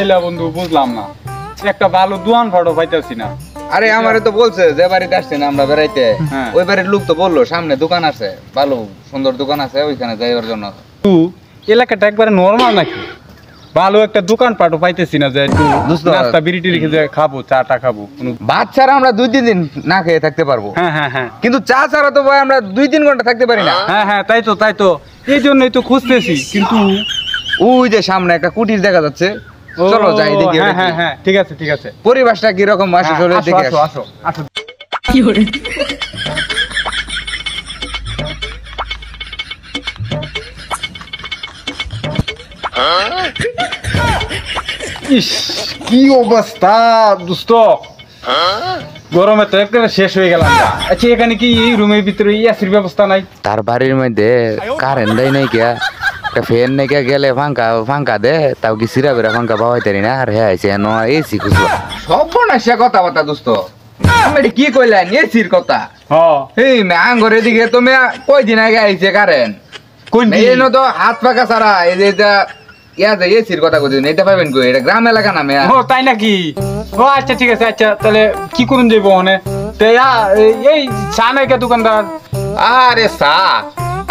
হইলা বন্ধু বুঝলাম না, একটা ভালো দোকান ফাটো পাইতেছি না। আরে আমারে তো বলছে যে বাড়িতে আসছে না আমরা বেড়াইতে, ওই বাড়ির লোক তো বললো সামনে দোকান আছে, ভালো সুন্দর দোকান আছে, ওইখানে যাইবার জন্য। তুই এলাকাটা একবারে নরমাল নাকি? ভালো একটা দোকান পাটো পাইতেছি না যে একটু নাস্তা বিড়ি টিড়ি খেয়ে খাবো, চাটা খাবো। ভাত ছাড়া আমরা 2-3 দিন না খেয়ে থাকতে পারবো। হ্যাঁ হ্যাঁ হ্যাঁ, কিন্তু চা ছাড়া তো ভাই আমরা 2-3 ঘন্টা থাকতে পারি না। হ্যাঁ হ্যাঁ, তাই তো এই জন্যই তো খুঁজতেছি। কিন্তু ওই যে সামনে একটা কুটির দেখা যাচ্ছে, চলো যাই দেখি। হ্যাঁ হ্যাঁ হ্যাঁ, ঠিক আছে ঠিক আছে। পরিবেশটা কি রকম আসে চলে দেখে আসো আসো আসো। কি হরে ইস কি অবস্থা দোস্ত, গরমে তো একটা শেষ হয়ে গেলাম। আচ্ছা এখানে কি এই রুমের ভিতরে এসির ব্যবস্থা নাই? তার বাড়ির মধ্যে কারেন্ট দেয় নাই কিয়া, একটা ফ্যান নাই কিয়া, গেলে ফাঙ্কা দে, তাও কি সিরা বেরা ফাঙ্কা পাওয়াই তারি না। আর হ্যাঁ এসি খুঁজলো সব না সে কথা বার্তা দোস্ত। আমি কি কইলেন এসির কথা? এই আঙ্গরে দিকে তো কয়দিন আগে আইছে কারেন্ট, কোন তো হাত পাকা ছাড়া এই যে এসির কথা কইছেন, এটা পাবেন কই? এটা গ্রাম এলাকা না মেয়া। ও তাই নাকি? ও আচ্ছা ঠিক আছে। আচ্ছা তাহলে কি করুন যাইব মানে? এই চা নাই কে দোকানদার? আরে চা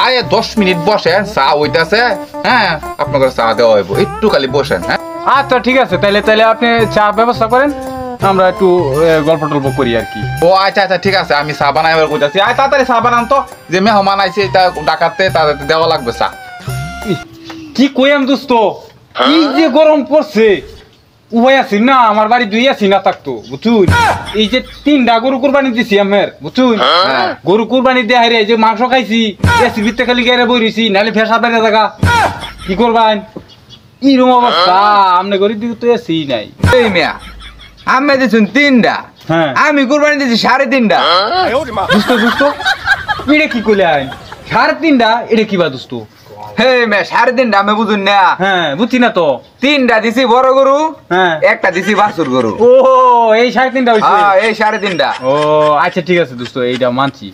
আরে 10 মিনিট বসেন, চা হইতাছে। হ্যাঁ আপনাদের চা দেওয়া হইব, একটু খালি বসেন। হ্যাঁ আচ্ছা ঠিক আছে, তাহলে আপনি চা ব্যবস্থা করেন, আমরা একটু গল্প টল্প করি আর কি। ও আচ্ছা আচ্ছা ঠিক আছে, আমি চা বানাইবার কইতাছি। আয় তাড়াতাড়ি চা বানান তো, যে মেহমান আইছে এটা ডাকাতে তাদের দেওয়া লাগবে চা। কি কইম দোস্ত, কি যে গরম পড়ছে, উভয় আছি না, আমার বাড়ি 2 আছি না থাকতো বুঝুন। এই যে 3টা গরু কুরবানি দিছি আমার বুঝুন, গরু কুরবানি দিয়ে হারে এই যে মাংস খাইছি, এসির ভিতরে খালি গেরে বই রইছি, নাহলে ফেসা বেড়ে থাকা কি করবেন? এরকম অবস্থা আমনে গরিব দিকে তো এসি নাই। এই মেয়া আমি দিছুন 3টা, আমি কুরবানি দিছি 3.5টা। দোস্ত এটা কি কইলে আইন 3.5টা? এটা কি বা দোস্ত? হে মেয়া 3.5টা আমি বুঝুন না। হ্যাঁ বুঝছি না তো। 3টা দিছি বড় গরু, হ্যাঁ একটা দিছি বাছুর গরু। ও এই 3.5টা হইছে? হ্যাঁ এই 3.5টা। ও আচ্ছা ঠিক আছে দোস্ত, এইটা মানছি।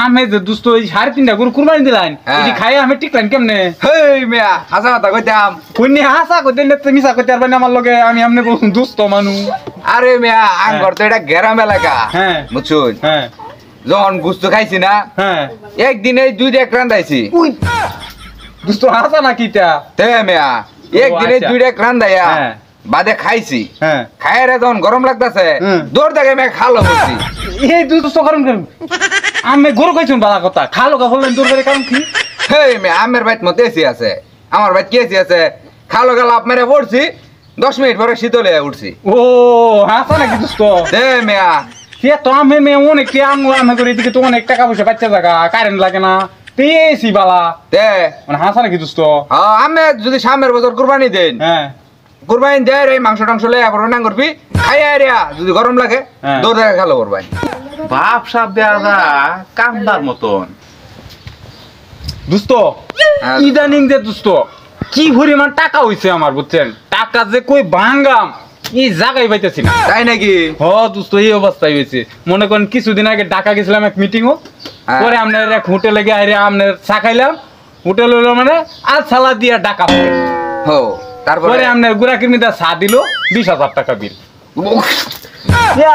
আমি যে দোস্ত এই 3.5টা গরু কুরবানি দিলাম, এটি খাই আমি টিকলাম কেমনে? হেই মেয়া হাসা কথা কইতাম, কইনি হাসা কইতে না, তুমি মিছা কইতে পারবে না আমার লগে, আমি আমনে বলুন দোস্ত মানুষ। আরে মেয়া আঙ্গর তো এটা গ্রাম এলাকা, হ্যাঁ বুঝছুন। হ্যাঁ যখন গুস্ত খাইছি না, হ্যাঁ একদিনে 2টা রান্দাইছি। দোস্ত হাসা নাকি তা? তে মেয়া একদিনে 2টা রান্দাইয়া হ্যাঁ বাদে খাইছি। হ্যাঁ খাইরে যখন গরম লাগতাছে দৌড় থেকে মেয়া খালো বলছি। এই দোস্ত কারণ আমি গরু খাইছুন বালা কথা, খালো কা বললেন দূর করে কারণ কি? হেই মেয়া আমের বাইত মতে এসি আছে, আমার বাইত কি এসি আছে? খালো গা লাভ মেরে পড়ছি, 10 মিনিট পরে শীতলে উঠছি। ও হাসা নাকি দোস্ত? তে মেয়া সে তো আমি অনেক আমি করে এদিকে তো অনেক টাকা পয়সা বাচ্চা জায়গা, কারেন্ট লাগে না, পেয়েছি বালা। তে মানে হাসা নাকি দোস্ত? আমি যদি সামনের বছর কুরবানি দেন, হ্যাঁ কুরবানি দেয় এই মাংস টাংস লে আবার রান্না করবি, খাই আইরা যদি গরম লাগে দৌড় থেকে খালো করবাই। বাপ সাপ দেয়া যা কামদার মতন দোস্ত। ইদানিং যে দোস্ত কি পরিমাণ টাকা হইছে আমার বুঝছেন, টাকা যে কই ভাঙ্গাম এই জায়গায় পাইতেছি না। তাই নাকি? হ দোস্ত এই অবস্থায় হয়েছে। মনে করেন কিছুদিন আগে ঢাকা গেছিলাম এক মিটিং, পরে আপনার এক হোটেলে গিয়ে আইরে আপনার চা খাইলাম, হোটেল হইলো মানে আল সালা দিয়া ঢাকা হোটেল। হো তারপরে আপনার গুড়া কিমিদা চা দিল 20,000 টাকা বিল।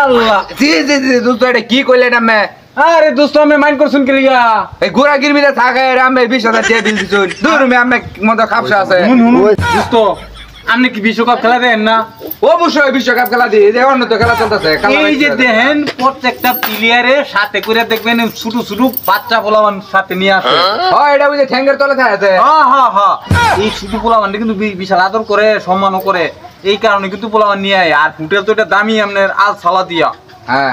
আল্লাহ জি জি জি দোস্ত এটা কি কইলেন আমি? আরে দোস্ত আমি মাইন্ড করছুন কি লিগা? এই গুড়া গিরবিতে থাকা এর আমি 20,000 টাকা বিল দিছুন। দূর মে আমি মতো খাপসা আছে। দোস্ত আপনি কি বিশ্বকাপ খেলা দেন না? অবশ্যই বিশ্বকাপ খেলা দিই, এই অন্য তো খেলা চলতেছে। এই যে দেখেন প্রত্যেকটা প্লেয়ারের সাথে করে দেখবেন ছোট ছোট বাচ্চা পোলাবান সাথে নিয়ে আসে। হ্যাঁ এটা বুঝে ঠ্যাঙ্গের তলে থাকে। হ্যাঁ হ্যাঁ হ্যাঁ, এই ছোট পোলাবান কিন্তু বিশাল আদর করে সম্মানও করে, এই কারণে কিন্তু পোলাবান নিয়ে আয়। আর হোটেল তো এটা দামি আপনার আল সালা দিয়া,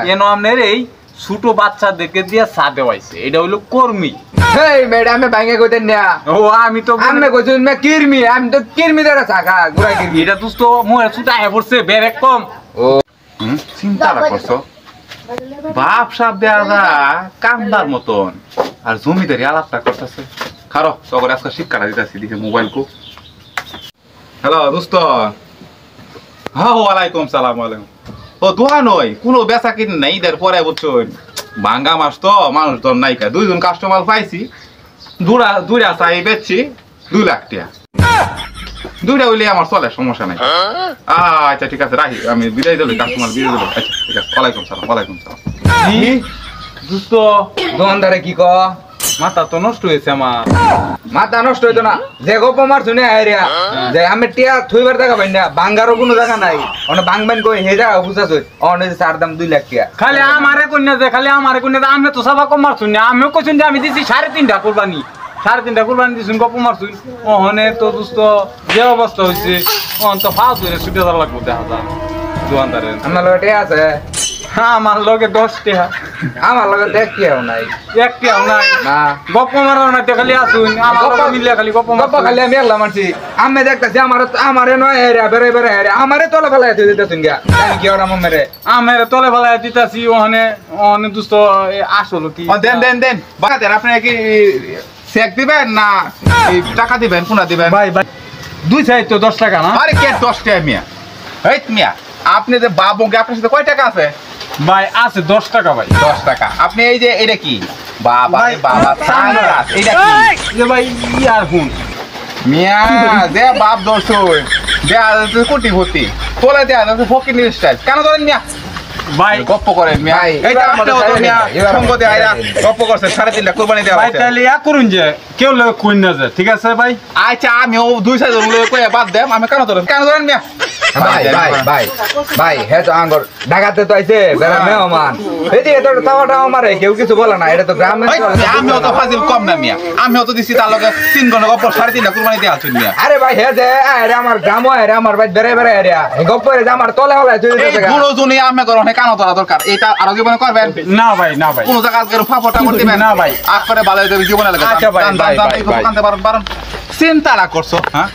কেন আপনার এই ছোট বাচ্চাদেরকে দিয়ে চা দেওয়াইছে, এটা হইলো কর্মী। হেই ম্যাডাম ভাঙে কইতেন না। ও আমি তো আমি কইছুন মে কিরমি, আমি তো কিরমি দ্বারা চা খা গুড়া কিরমি। এটা দোস্ত মোর ছুটা আয় পড়ছে বেরেক কম। ও চিন্তা করছো, বাপ সাপ দেয়া যা কামদার মতন, আর জমিদারি আলাপটা করতেছে। খারো তখন আজকে শিক্ষাটা দিতেছি দিকে মোবাইল কো। হ্যালো দোস্ত। হ্যাঁ ওয়ালাইকুম সালাম। ওয়ালাইকুম। ও দোয়া নয় কোনো বেচা কিনে নাই, ঈদের পরে বুঝছো ভাঙ্গা মাস তো মানুষ তো নাইকা, 2জন কাস্টমার পাইছি, দুরা চাই বেচছি 2 লাখ টাকা। দুইটা হইলে আমার চলে, সমস্যা নাই। আচ্ছা ঠিক আছে, রাখি, আমি বিদায় দিল, কাস্টমার বিদায় দিল। আচ্ছা ঠিক আছে, ওয়ালাইকুম সালাম, ওয়ালাইকুম সালাম। দোস্ত দোকানদারে কি ক মাথা তো নষ্ট হয়েছে আমার। মাথা নষ্ট হইতো না, যে গপ মার শুনে আইরিয়া যে আমি টিয়া থইবার জায়গা পাই না, বাঙ্গারও কোনো জায়গা নাই, অনে বাংবেন কই হে জায়গা বুঝাছ, অনে চার দাম 2 লাখ টাকা। খালি আমারে কন্যা যে, খালি আমারে কন্যা আমি তো সবা কম মারছুন না, আমিও কইছুন যে আমি দিছি 3.5টা কুরবানি, 3.5টা কুরবানি দিছুন, গপ মারছুন। ওহনে তো দোস্ত যে অবস্থা হইছে, ওহন তো ফালতু রে ছুটে যাওয়া লাগবো দেখা যায় দোকানদারের। আমার লগে টিয়া আছে, আমার লগে 10 টাকা, আমার লগে দেখ কিও নাই, 1 টাকাও নাই। না গপ মারাও না, খালি আসুন আমার লগে মিলে খালি গপ গপ খালি আমি আল্লাহ মানছি। আমি দেখতাছি আমারে নয় হেরা বেরে বেরে হেরা আমারে তলে ফেলাই দিতেছুন গিয়া, আমি কি ওরা মেরে আমের তলে ফেলাই দিতাছি। ওহনে ওহনে দোস্ত আসল কি দেন দেন দেন, বাগাতেন আপনি কি চেক দিবেন না টাকা দিবেন, কোনা দিবেন? ভাই ভাই 2 সাইড তো 10 টাকা না আরে কে 10 টাকা মিয়া? এই মিয়া, আপনি যে বাবুকে, আপনার সাথে কয় টাকা আছে? ভাই, আছে 10 টাকা ভাই। 10 টাকা। আপনি এই যে এটা কি বাবা রে ভাই, বাবা, সানগ্লাস এটা কি যে ভাই ইয়ারফোন মিয়া? যে বাপ দর্শ দেয়া কোটি ভর্তি তোলা দেয়া ফকির স্টাইল কেন ধরেন মিয়া? ভাই গপ্প করেন মিয়া, ভাই, এইটা এবার আপনিও তো আমাদের মিয়া এবার সঙ্গ দিয়ে আইরা গপ্প করছেন, 3.5টা কুরবানি দেওয়া ভাই হয়েছে। তাহলে ইয়া করুন যে কেউ লোক কই না যায়, ঠিক আছে ভাই? আচ্ছা আমিও 2 জন লোক কয়ে বাদ দেম, আমি কেন ধরেন মিয়া? ভাই ভাই ভাই ভাই হে তো আঙ্গর ঢাকাতে তো আইছে বেড়া মেহমান, এদিকে তো তাওয়াটা আমারে কেউ কিছু বলে না, এটা তো গ্রামে ওই মিয়া, আমিও তো ফাজিল কম না মিয়া, আমিও তো দিছি তার লগে 3 ঘন্টা গপ্প, 3.5টা কুরবানি দেওয়া হচ্ছে মিয়া। আরে ভাই হে যে আরে আমার গ্রাম আরে আমার ভাই বেরে বেরে আরে এই গপ্পরে যে আমার তলে হলাই তুই এই গুলো জুনি আমি করো না, কেন ধরা দরকার? এটা আরো জীবনে করবেন? না ভাই, না ভাই, কোন জায়গা আজকে ফাফটা করতে দিবেন না ভাই। আজ করে ভালো হয়ে যাবে জীবনে লাগে। আচ্ছা ভাই, ভাই, ভাই। কানতে পারেন চিন্তা না করছো, হ্যাঁ?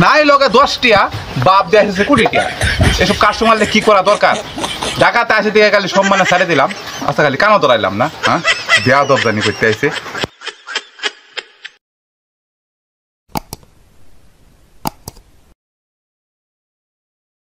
নাই লগে 10 টিয়া বাপ দিয়ে এসেছে 20 টিয়া, এসব কাস্টমারলে কি করা দরকার? ঢাকাতে আসে দিকে খালি সম্মানে ছাড়ে দিলাম, আচ্ছা খালি কানো ধরাইলাম না, হ্যাঁ? বেয়া দরজানি করতে আইছে।